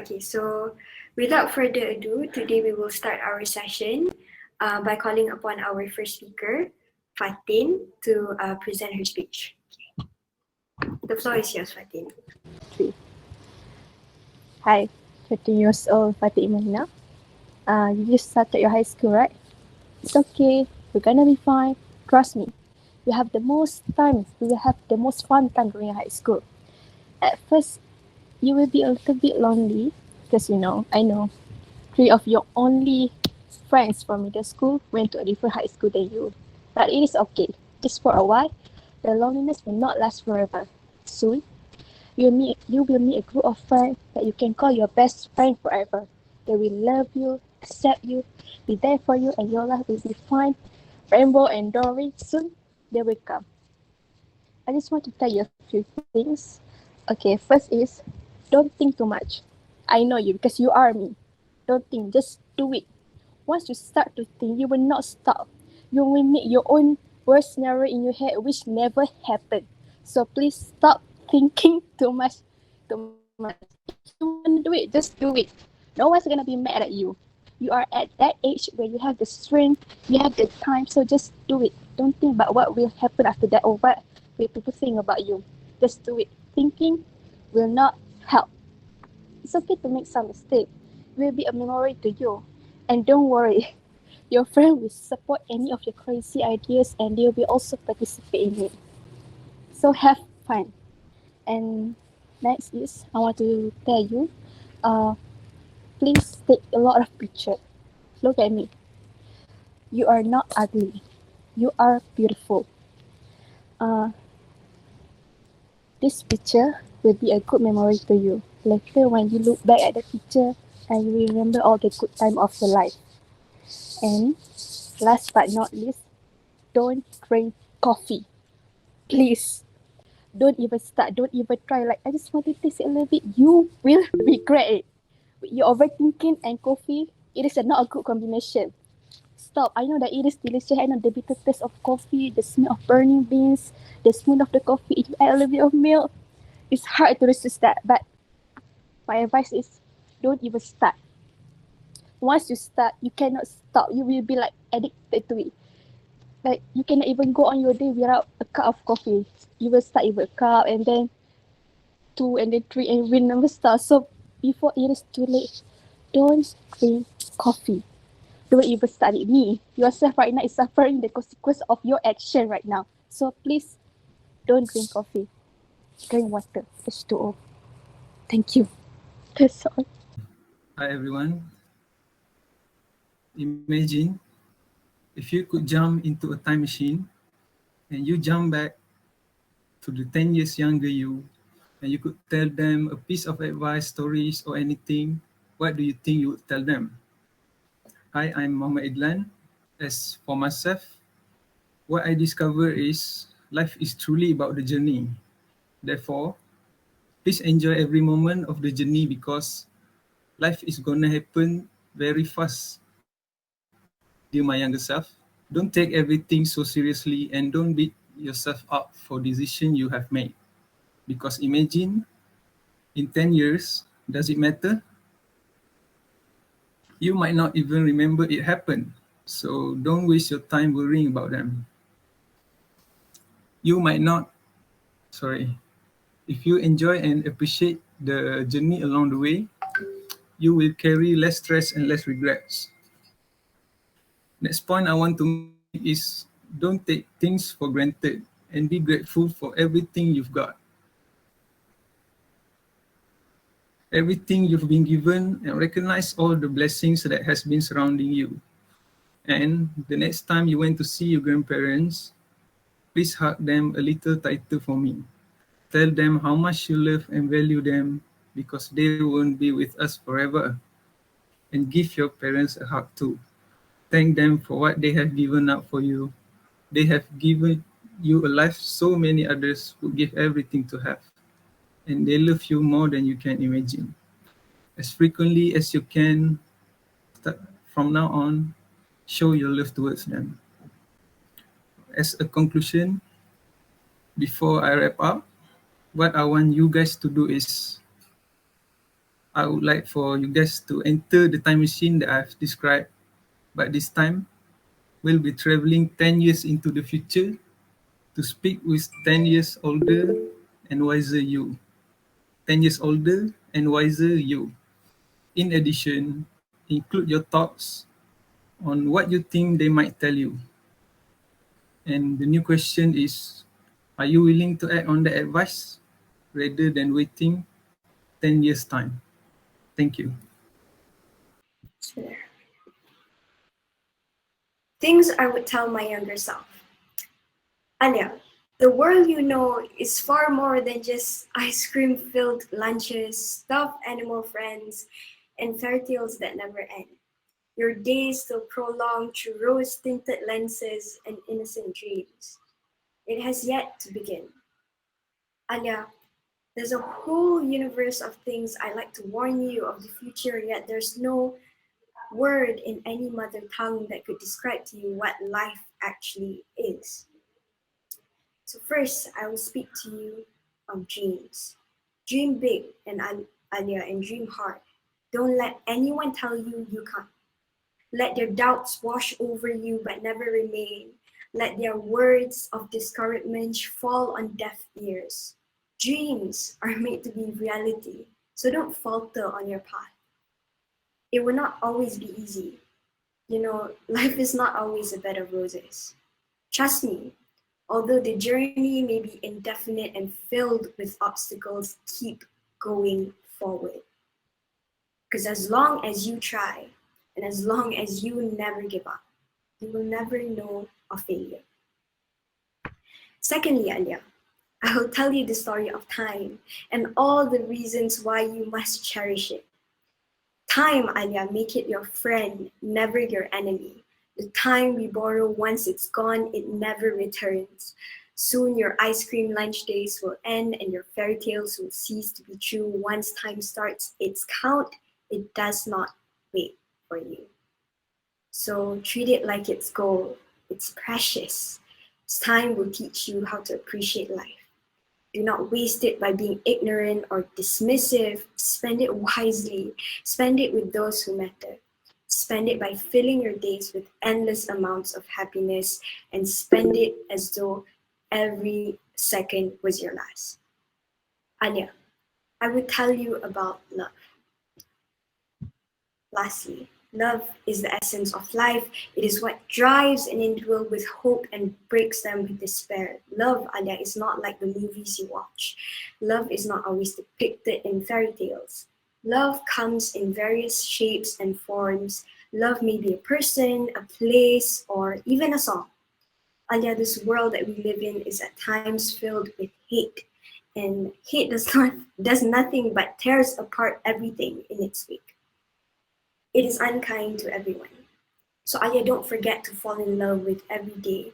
Okay, so without further ado, today we will start our session by calling upon our first speaker, Fatin, to present her speech. The floor is yours, Fatin. Three. Hi, 13 years old Fatih Imanina. You just started your high school, right? It's okay. We're gonna be fine. Trust me. We have the most time. We will have the most fun time during high school. At first, you will be a little bit lonely because I know three of your only friends from middle school went to a different high school than you. But it is okay. Just for a while, the loneliness will not last forever. Soon, you will meet a group of friends that you can call your best friend forever. They will love you, accept you, be there for you, and your life will be fine. Rainbow and Dory, soon they will come. I just want to tell you a few things. Okay, first is don't think too much. I know you because you are me. Don't think, just do it. Once you start to think, you will not stop. You will make your own worst scenario in your head which never happened. So please stop thinking too much. If you want to do it, just do it. No one's gonna be mad at you. You are at that age where you have the strength, you have the time, so just do it. Don't think about what will happen after that or what will people think about you. Just do it. Thinking will not help. It's okay to make some mistake. It will be a memory to you. And don't worry, your friend will support any of your crazy ideas and they will also participate in it. So have fun. And next is I want to tell you, uh, please take a lot of picture. Look at me. You are not ugly. You are beautiful. Uh, this picture will be a good memory to you. Later when you look back at the picture and you will remember all the good time of your life. And last but not least, don't drink coffee. Please. Don't even start. Don't even try. Like, I just want to taste it a little bit. You will regret it. You're overthinking and coffee. It is not a good combination. Stop. I know that it is delicious. I know the bitter taste of coffee, the smell of burning beans, the smell of the coffee. If you add a little bit of milk, it's hard to resist that. But my advice is don't even start. Once you start, you cannot stop. You will be like addicted to it. Like you cannot even go on your day without a cup of coffee. You will start with a cup and then two and then three and will never start. So before it is too late, don't drink coffee. Don't even study me. Yourself right now is suffering the consequence of your action right now. So please don't drink coffee. Drink water. H2O. Thank you. That's all. Hi everyone. Imagine if you could jump into a time machine and you jump back to the 10 years younger you and you could tell them a piece of advice, stories or anything, what do you think you would tell them? Hi, I'm Muhammad Idlan. As for myself, what I discover is life is truly about the journey. Therefore, please enjoy every moment of the journey because life is gonna happen very fast. Dear my younger self, don't take everything so seriously and don't beat yourself up for decision you have made. Because imagine in 10 years, does it matter? You might not even remember it happened. So don't waste your time worrying about them. You might not, sorry, if you enjoy and appreciate the journey along the way, you will carry less stress and less regrets. Next point I want to make is don't take things for granted and be grateful for everything you've got. Everything you've been given and recognize all the blessings that has been surrounding you. And the next time you went to see your grandparents, please hug them a little tighter for me. Tell them how much you love and value them because they won't be with us forever. And give your parents a hug too. Thank them for what they have given up for you. They have given you a life so many others would give everything to have. And they love you more than you can imagine. As frequently as you can, from now on, show your love towards them. As a conclusion, before I wrap up, what I want you guys to do is I would like for you guys to enter the time machine that I've described, but this time we'll be traveling 10 years into the future to speak with 10 years older and wiser you. 10 years older and wiser you. In addition, include your thoughts on what you think they might tell you. And the new question is, are you willing to act on the advice rather than waiting 10 years' time? Thank you. So there. Things I would tell my younger self. Anya, the world you know is far more than just ice cream filled lunches, stuffed animal friends, and fairy tales that never end. Your days still prolong through rose tinted lenses and innocent dreams. It has yet to begin. Anya, there's a whole universe of things I like to warn you of the future, yet there's no word in any mother tongue that could describe to you what life actually is. So first, I will speak to you of dreams. Dream big, and Alia, and dream hard. Don't let anyone tell you you can't. Let their doubts wash over you but never remain. Let their words of discouragement fall on deaf ears. Dreams are made to be reality, so don't falter on your path. It will not always be easy. You know, life is not always a bed of roses. Trust me, although the journey may be indefinite and filled with obstacles, keep going forward. Because as long as you try, and as long as you never give up, you will never know of failure. Secondly, Alia, I will tell you the story of time and all the reasons why you must cherish it. Time, Alia, make it your friend, never your enemy. The time we borrow, once it's gone, it never returns. Soon your ice cream lunch days will end and your fairy tales will cease to be true. Once time starts its count, it does not wait for you. So treat it like it's gold. It's precious. Time will teach you how to appreciate life. Do not waste it by being ignorant or dismissive. Spend it wisely. Spend it with those who matter. Spend it by filling your days with endless amounts of happiness and spend it as though every second was your last. Anya, I will tell you about love. Lastly, love is the essence of life. It is what drives an individual with hope and breaks them with despair. Love, Anya, is not like the movies you watch. Love is not always depicted in fairy tales. Love comes in various shapes and forms. Love may be a person, a place, or even a song. Anya, this world that we live in is at times filled with hate. And hate does nothing but tears apart everything in its wake. It is unkind to everyone. So Alia, don't forget to fall in love with every day.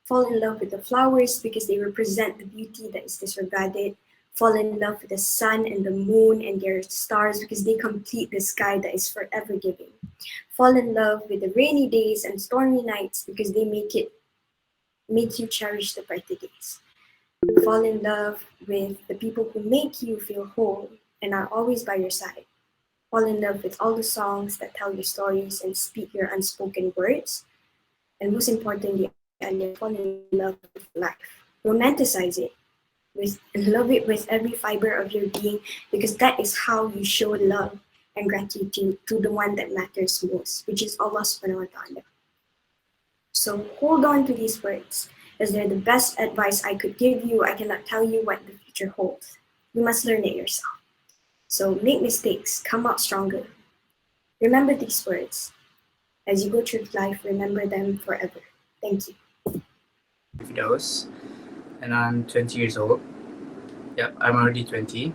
Fall in love with the flowers because they represent the beauty that is disregarded. Fall in love with the sun and the moon and their stars because they complete the sky that is forever giving. Fall in love with the rainy days and stormy nights because they make you cherish the brighter days. Fall in love with the people who make you feel whole and are always by your side. Fall in love with all the songs that tell your stories and speak your unspoken words. And most importantly, fall in love with life. Romanticize it. Love it with every fiber of your being because that is how you show love and gratitude to the one that matters most, which is Allah subhanahu wa ta'ala. So hold on to these words as they're the best advice I could give you. I cannot tell you what the future holds. You must learn it yourself. So make mistakes, come out stronger. Remember these words. As you go through life, remember them forever. Thank you. Fidos, and I'm 20 years old. Yep, I'm already 20.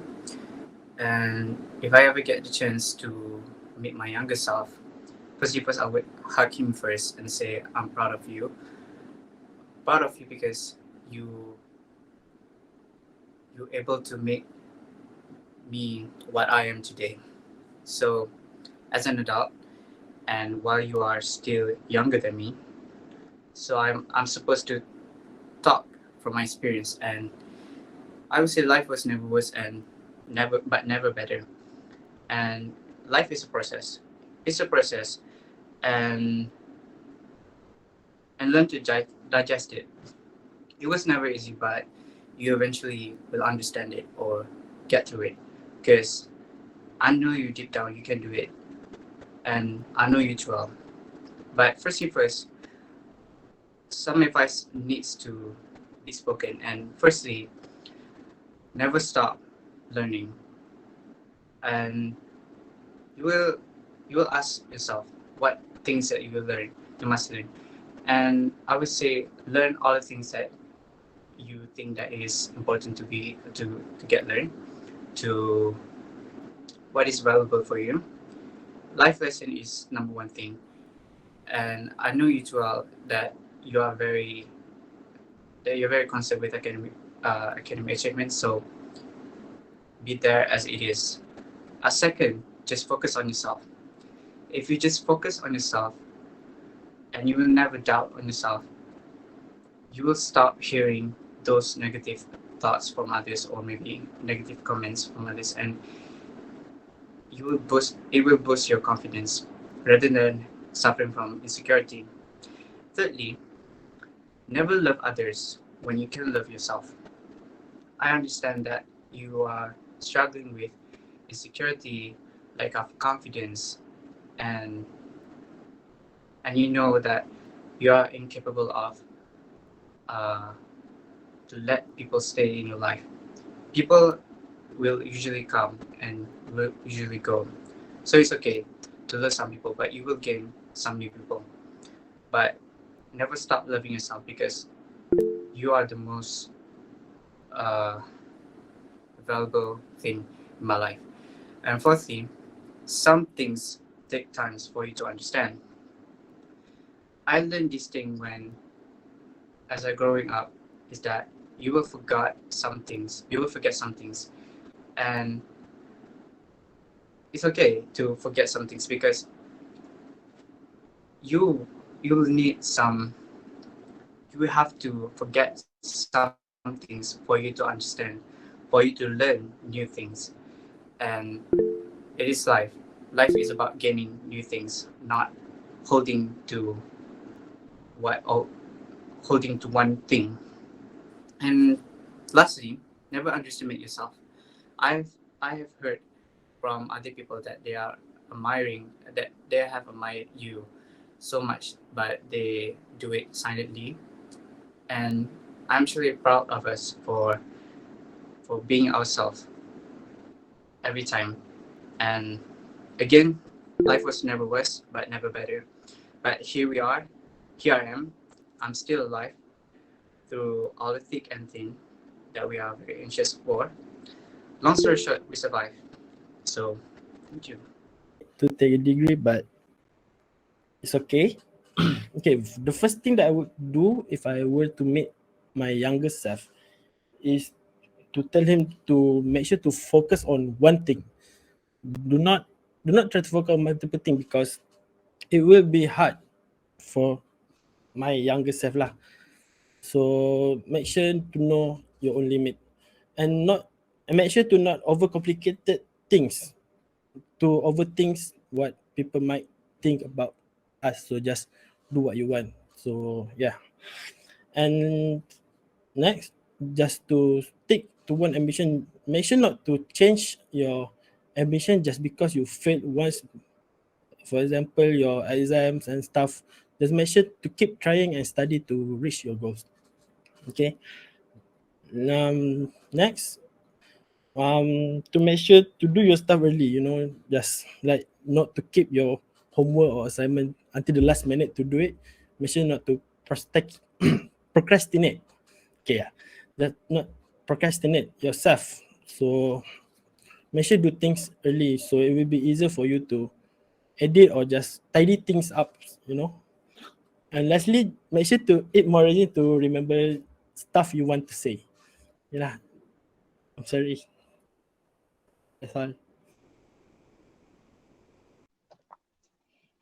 And if I ever get the chance to meet my younger self, first I would hug him first and say, I'm proud of you. Proud of you because you're able to make me what I am today. So as an adult, and while you are still younger than me, so I'm supposed to talk from my experience, and I would say life was never worse and never better. and life is a process. It's a process, and learn to digest it. It was never easy, but you eventually will understand it or get through it. Because I know you deep down, you can do it, and I know you too well. But first thing first, some advice needs to be spoken. And firstly, never stop learning. And you will ask yourself what things that you will learn, you must learn. And I would say learn all the things that you think that is important to get learned, to what is valuable for you. Life lesson is number one thing. And I know you too well that you are very that you're very concerned with academic achievements, so be there as it is. A second, just focus on yourself. If you just focus on yourself and you will never doubt on yourself, you will stop hearing those negative thoughts from others or maybe negative comments from others, and it will boost your confidence rather than suffering from insecurity. Thirdly, never love others when you can love yourself. I understand that you are struggling with insecurity, lack of confidence, and you know that you are incapable of to let people stay in your life. People will usually come and will usually go, so it's okay to love some people, but you will gain some new people. But never stop loving yourself, because you are the most uh, valuable thing in my life. And fourthly, some things take times for you to understand. I learned this thing when, as I growing up, is that you will forget some things. You will forget some things, and it's okay to forget some things, because you will need some. You will have to forget some things for you to understand, for you to learn new things, and it is life. Life is about gaining new things, not holding to what or holding to one thing. And lastly, never underestimate yourself. I have heard from other people that they are admiring, that they have admired you so much, but they do it silently. And I'm truly proud of us for being ourselves every time. And again, life was never worse, but never better. But here we are. Here I am. I'm still alive through all the thick and thin that we are very anxious for. Long story short, we survived. So, thank you. To take a degree, but it's okay. Okay, the first thing that I would do if I were to meet my younger self is to tell him to make sure to focus on one thing. Do not try to focus on multiple things, because it will be hard for my younger self lah. So make sure to know your own limit, and make sure to not overcomplicated things, to overthink what people might think about us. So just do what you want. So yeah. And next, just to stick to one ambition. Make sure not to change your ambition just because you failed once. For example, your exams and stuff. Just make sure to keep trying and study to reach your goals. Okay. Next, to make sure to do your stuff early. Just like not to keep your homework or assignment until the last minute to do it. Make sure not to procrastinate. Okay, yeah. That not procrastinate yourself. So make sure do things early, so it will be easier for you to edit or just tidy things up. And lastly, make sure to eat more early to remember stuff you want to say. Yeah, I'm sorry. That's all.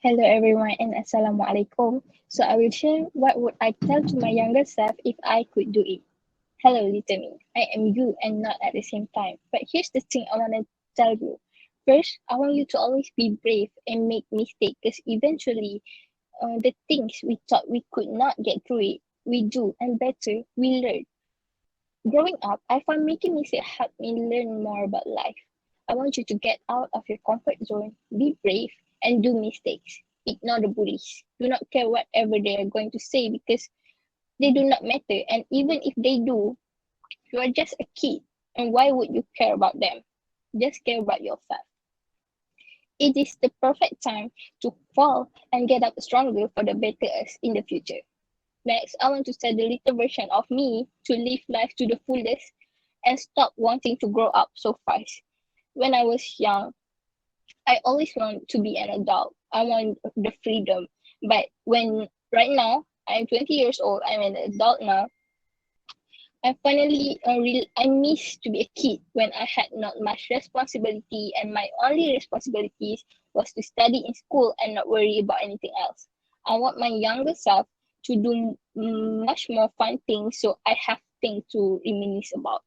Hello everyone and Assalamualaikum. So I will share what would I tell to my younger self if I could do it. Hello little me, I am you and not at the same time. But here's the thing I want to tell you. first, I want you to always be brave and make mistakes, because eventually, the things we thought we could not get through it, we do, and better, we learn. Growing up, I found making mistakes helped me learn more about life. I want you to get out of your comfort zone, be brave, and do mistakes. Ignore the bullies. Do not care whatever they are going to say, because they do not matter. And even if they do, you are just a kid. And why would you care about them? Just care about yourself. It is the perfect time to fall and get up stronger for the better us in the future. Next, I want to set the little version of me to live life to the fullest and stop wanting to grow up so fast. When I was young, I always want to be an adult. I want the freedom. But when right now, I'm 20 years old, I'm an adult now, I finally I miss to be a kid when I had not much responsibility, and my only responsibilities was to study in school and not worry about anything else. I want my younger self to do much more fun things, so I have things to reminisce about.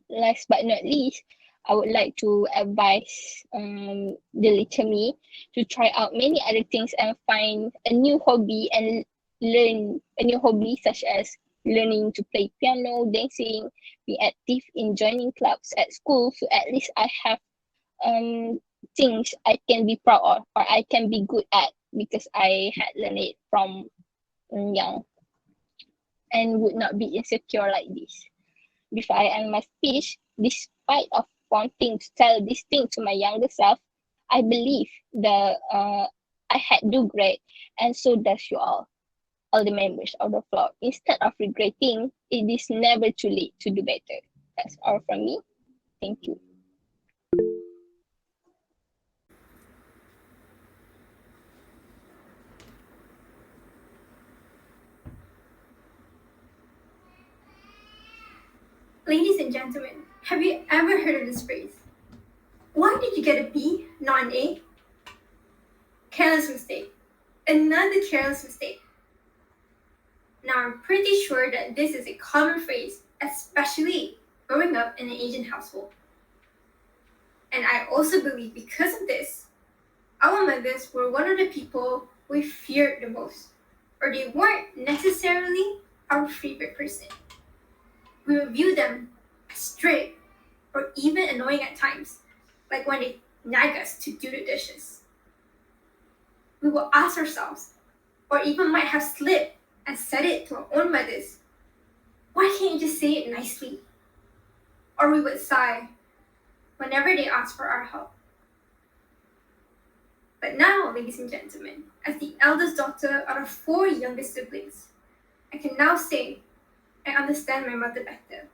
Last but not least, I would like to advise the little me to try out many other things and find a new hobby and learn a new hobby, such as learning to play piano, dancing, be active in joining clubs at school, so at least I have things I can be proud of or I can be good at, because I had learned it from young and would not be insecure like this. Before I end my speech, despite of wanting to tell this thing to my younger self, I believe I had do great, and so does you all the members of the floor. Instead of regretting, it is never too late to do better. That's all from me. Thank you. Ladies and gentlemen, have you ever heard of this phrase? Why did you get a B, not an A? Careless mistake. Another careless mistake. Now, I'm pretty sure that this is a common phrase, especially growing up in an Asian household. And I also believe because of this, our mothers were one of the people we feared the most, or they weren't necessarily our favorite person. We would view them as strict or even annoying at times, like when they nag us to do the dishes. We will ask ourselves, or even might have slipped and said it to our own mothers, why can't you just say it nicely? Or we would sigh whenever they asked for our help. But now, ladies and gentlemen, as the eldest daughter out of 4 youngest siblings, I can now say I understand my mother better.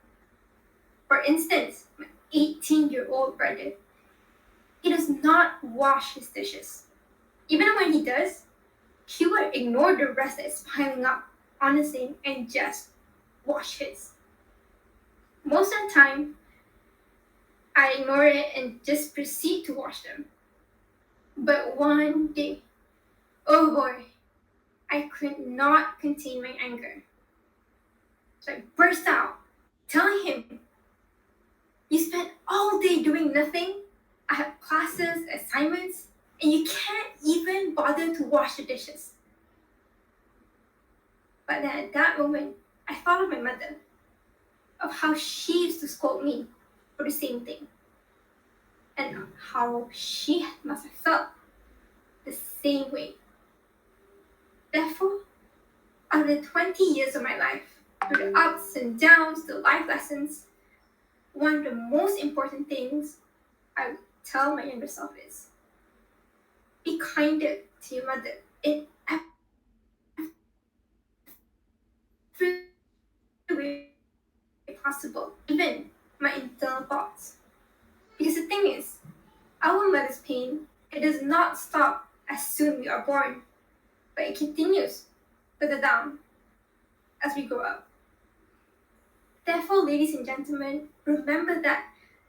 For instance, my 18-year-old brother, he does not wash his dishes. Even when he does, he would ignore the rest that is piling up on the sink and just wash his. Most of the time, I ignore it and just proceed to wash them. But one day, oh boy, I could not contain my anger. So I burst out, telling him, you spent all day doing nothing. I have classes, assignments, and you can't even bother to wash the dishes. But then at that moment, I thought of my mother, of how she used to scold me for the same thing, and how she must have felt the same way. Therefore, out of the 20 years of my life, through the ups and downs, the life lessons, one of the most important things I would tell my younger self is, be kinder to your mother in every way possible, even my internal thoughts. Because the thing is, our mother's pain, it does not stop as soon we are born, but it continues further down as we grow up. Therefore, ladies and gentlemen, remember that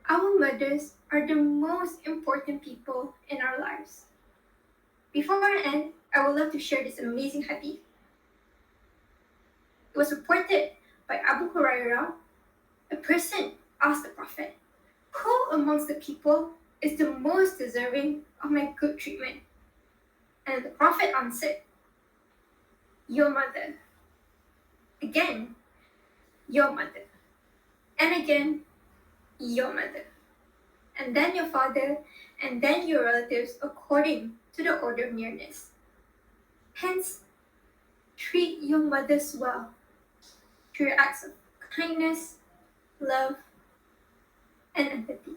our mothers are the most important people in our lives. Before I end, I would love to share this amazing hadith. It was reported by Abu Hurairah. A person asked the Prophet, who amongst the people is the most deserving of my good treatment. And the Prophet answered, your mother. Again, your mother. And again, your mother. And then your father, and then your relatives according to the order of nearness. Hence, treat your mothers well through acts of kindness, love, and empathy.